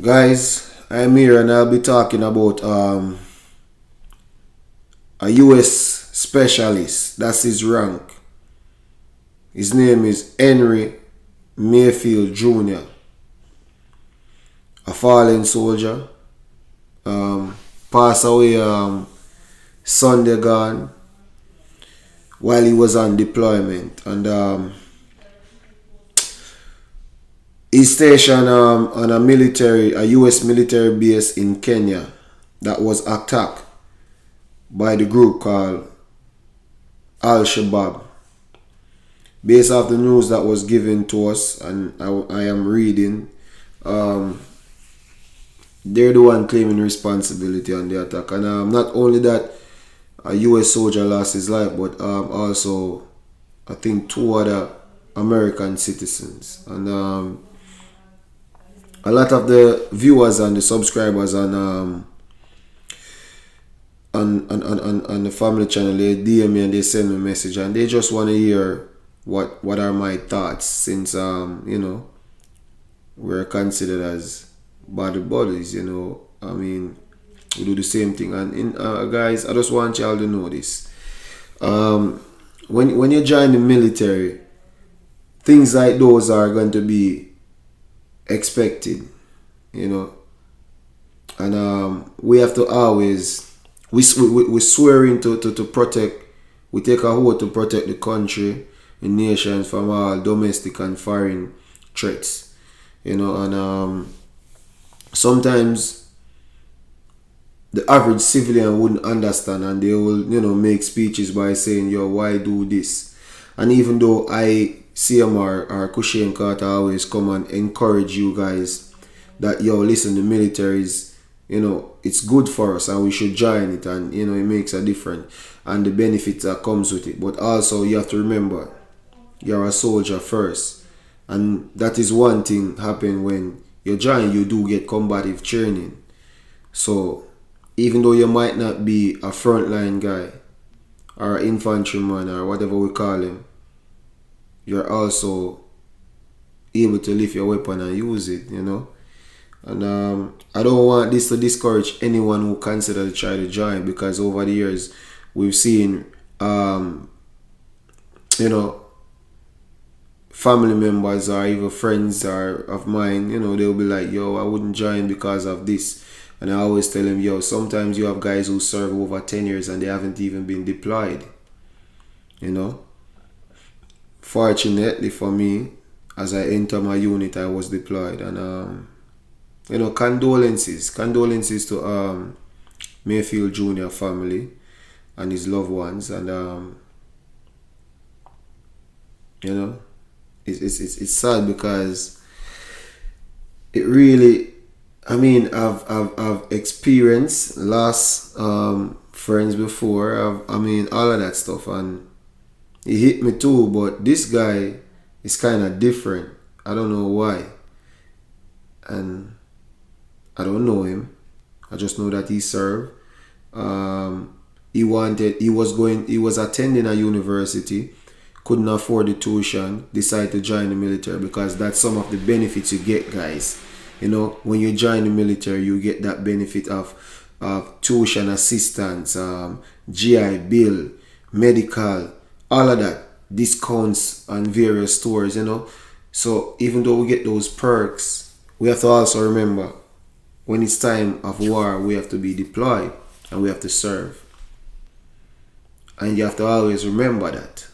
Guys, I'm here and I'll be talking about a US specialist. That's his rank. His name is Henry Mayfield Jr., a fallen soldier. Passed away Sunday gone while he was on deployment. And he's stationed on a US military base in Kenya that was attacked by the group called Al Shabaab. Based off the news that was given to us, and I am reading, they're the one claiming responsibility on the attack. And not only that, a US soldier lost his life, but also I think two other American citizens. And a lot of the viewers and the subscribers on the family channel, they DM me and they send me a message and they just want to hear what are my thoughts, since we're considered as body buddies. I mean, we do the same thing. And guys, I just want y'all to know this. When you join the military, things like those are going to be expected, and we have to always we swear to protect. We take a oath to protect the country and nations from all domestic and foreign threats, and sometimes the average civilian wouldn't understand, and they will make speeches by saying, yo, why do this? And even though I CMR or Cushane Carter always come and encourage you guys that, yo, listen, the military is, it's good for us and we should join it, and it makes a difference and the benefits that comes with it. But also you have to remember, you're a soldier first, and that is one thing happen when you join. You do get combative training. So even though you might not be a frontline guy or an infantryman or whatever we call him, you're also able to lift your weapon and use it, And I don't want this to discourage anyone who consider to try to join, because over the years we've seen, family members or even friends of mine, they'll be like, yo, I wouldn't join because of this. And I always tell them, yo, sometimes you have guys who serve over 10 years and they haven't even been deployed, Fortunately for me, as I enter my unit, I was deployed. And condolences to Mayfield Jr. family and his loved ones. And it's sad, because it really, I mean, I've experienced lost friends before. All of that stuff, and it hit me too. But this guy is kind of different. I don't know why, and I don't know him. I just know that he served. He was attending a university, couldn't afford the tuition, decided to join the military, because that's some of the benefits you get, guys. When you join the military, you get that benefit of tuition assistance, GI Bill, medical, all of that, discounts on various stores, So even though we get those perks, we have to also remember, when it's time of war, we have to be deployed and we have to serve. And you have to always remember that,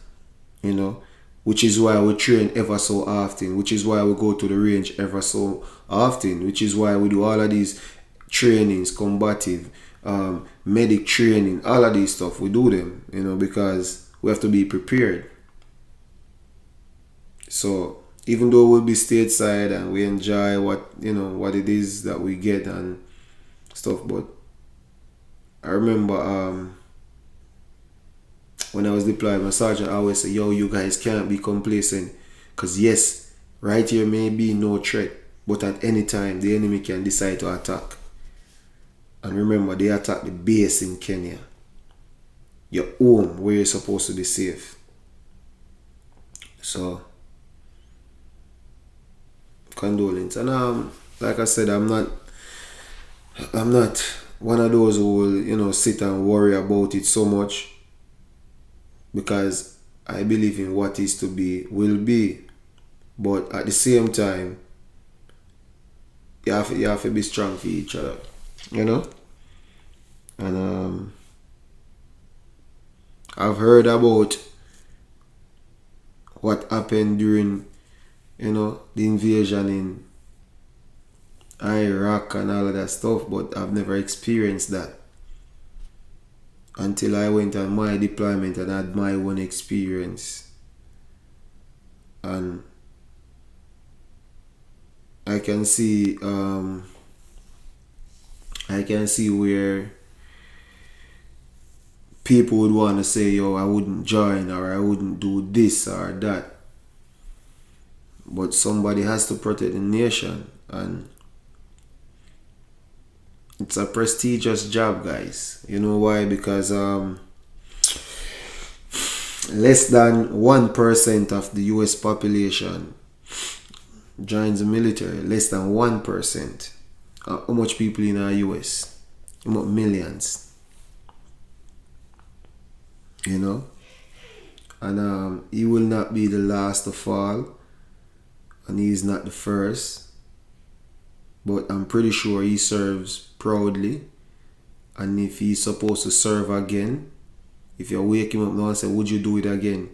which is why we train ever so often, which is why we go to the range ever so often, which is why we do all of these trainings, combative, medic training, all of these stuff. We do them, because we have to be prepared. So even though we'll be stateside and we enjoy what it is that we get and stuff, but I remember when I was deployed, my sergeant always said, yo, you guys can't be complacent, because yes, right here may be no threat, but at any time the enemy can decide to attack. And remember, they attacked the base in Kenya, your home where you're supposed to be safe. So condolence. And like I said, I'm not one of those who will, sit and worry about it so much, because I believe in what is to be will be. But at the same time, you have to be strong for each other, you know. And I've heard about what happened during, the invasion in Iraq and all of that stuff, but I've never experienced that until I went on my deployment and had my own experience. And I can see where people would want to say, yo, I wouldn't join, or I wouldn't do this or that. But somebody has to protect the nation, and it's a prestigious job, guys. You know why? Because less than 1% of the US population joins the military. Less than 1%. How much people in our US? Millions. And he will not be the last to fall, and he is not the first, but I'm pretty sure he serves proudly. And if he's supposed to serve again, if you wake him up now and say, would you do it again,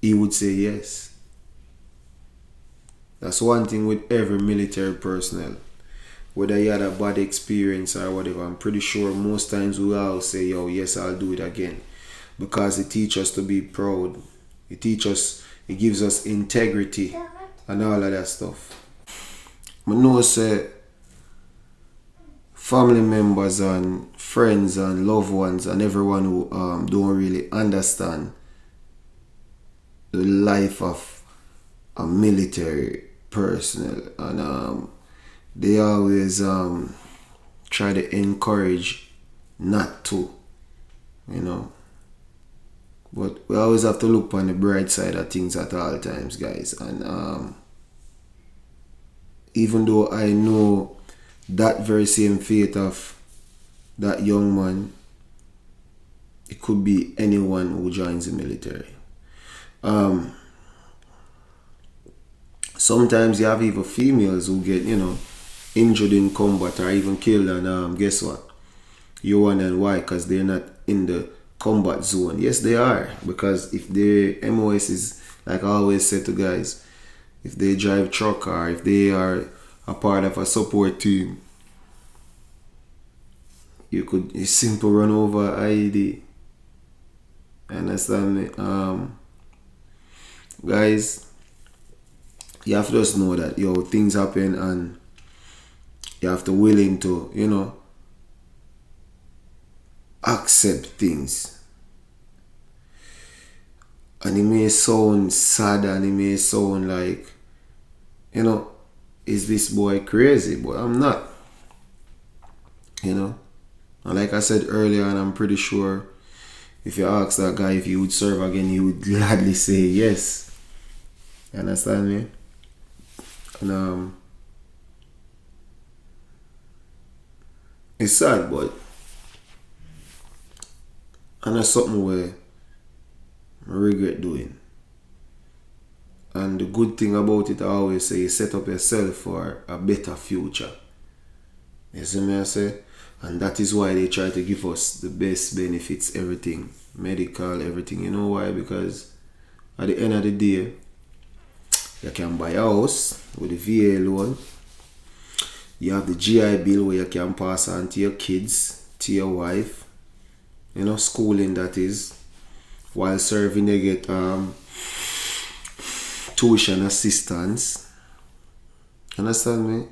he would say yes. That's one thing with every military personnel. Whether you had a bad experience or whatever, I'm pretty sure most times we all say, yo, yes, I'll do it again. Because it teaches us to be proud. It gives us integrity and all of that stuff. I know say family members and friends and loved ones and everyone who don't really understand the life of a military personnel, and they always try to encourage not to, but we always have to look on the bright side of things at all times, guys. And even though I know that very same fate of that young man, it could be anyone who joins the military. Sometimes you have even females who get, injured in combat or even killed, and guess what? You wonder why? Because they're not in the combat zone. Yes, they are, because if their MOS is, like I always say to guys, if they drive truck or if they are a part of a support team, you simple run over IED. Understand me? Guys, you have to just know that things happen, and you have to willing to accept things. And it may sound sad, and it may sound like, is this boy crazy? But I'm not. And like I said earlier, and I'm pretty sure if you ask that guy if he would serve again, he would gladly say yes. You understand me? And it's sad, but and that's something where I regret doing. And the good thing about it, I always say, you set up yourself for a better future. You see me I say? And that is why they try to give us the best benefits, everything. Medical, everything. You know why? Because at the end of the day, you can buy a house with a VA loan. You have the GI Bill where you can pass on to your kids, to your wife. Schooling, that is. While serving, you get tuition assistance. Understand me?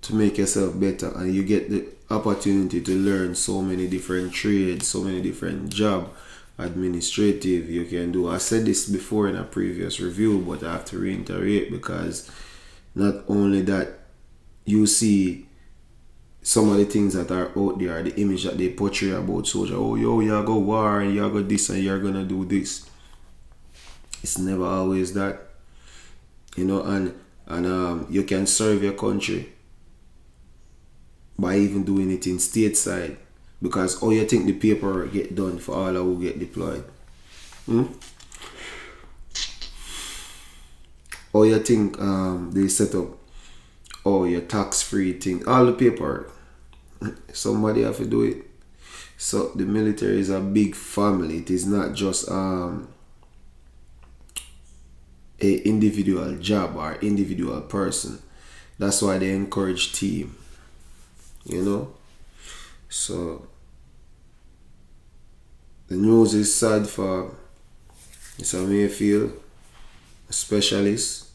To make yourself better, and you get the opportunity to learn so many different trades, so many different job, administrative you can do. I said this before in a previous review, but I have to reiterate, because not only that, you see some of the things that are out there, the image that they portray about soldier. Oh, you're go war and you're go this and you're gonna do this. It's never always that, and you can serve your country by even doing it in stateside. Because how you think the paper get done for all who get deployed? How you think they set up your tax-free thing? All the paper. Somebody have to do it. So the military is a big family. It is not just a individual job or individual person. That's why they encourage team. You know? So the news is sad for Mr. Mayfield, a specialist.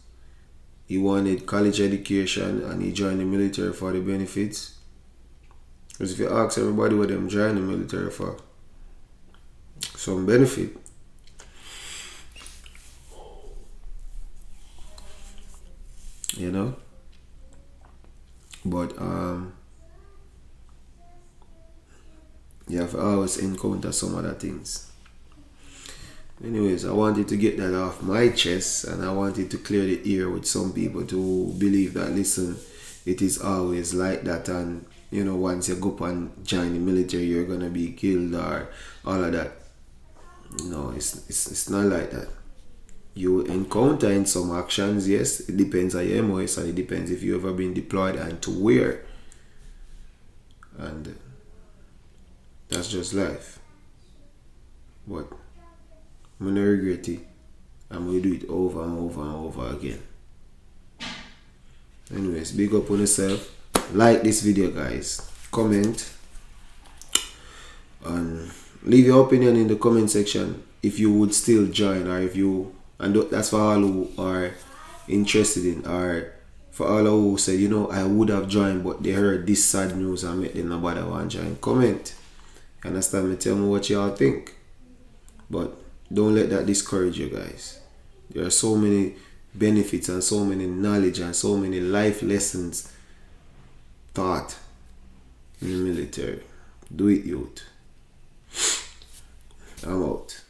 He wanted college education and he joined the military for the benefits. Because if you ask everybody what them join the military for, some benefit. You know? But you have to always encounter some other things. Anyways, I wanted to get that off my chest, and I wanted to clear the air with some people to believe that, listen, it is always like that, and you know, once you go up and join the military, you're gonna be killed or all of that. No, it's not like that. You encounter in some actions, yes. It depends on your MOS, and it depends if you ever been deployed and to where. And that's just life. But I'm gonna regret it. I'm gonna do it over and over and over again. Anyways, big up on yourself. Like this video, guys. Comment and leave your opinion in the comment section if you would still join, or if you, and that's for all who are interested in, or for all who say, you know, I would have joined but they heard this sad news and make them nobody want to join. Comment. You understand me? Tell me what y'all think. But don't let that discourage you, guys. There are so many benefits and so many knowledge and so many life lessons taught in the military. Do it, youth. I'm out.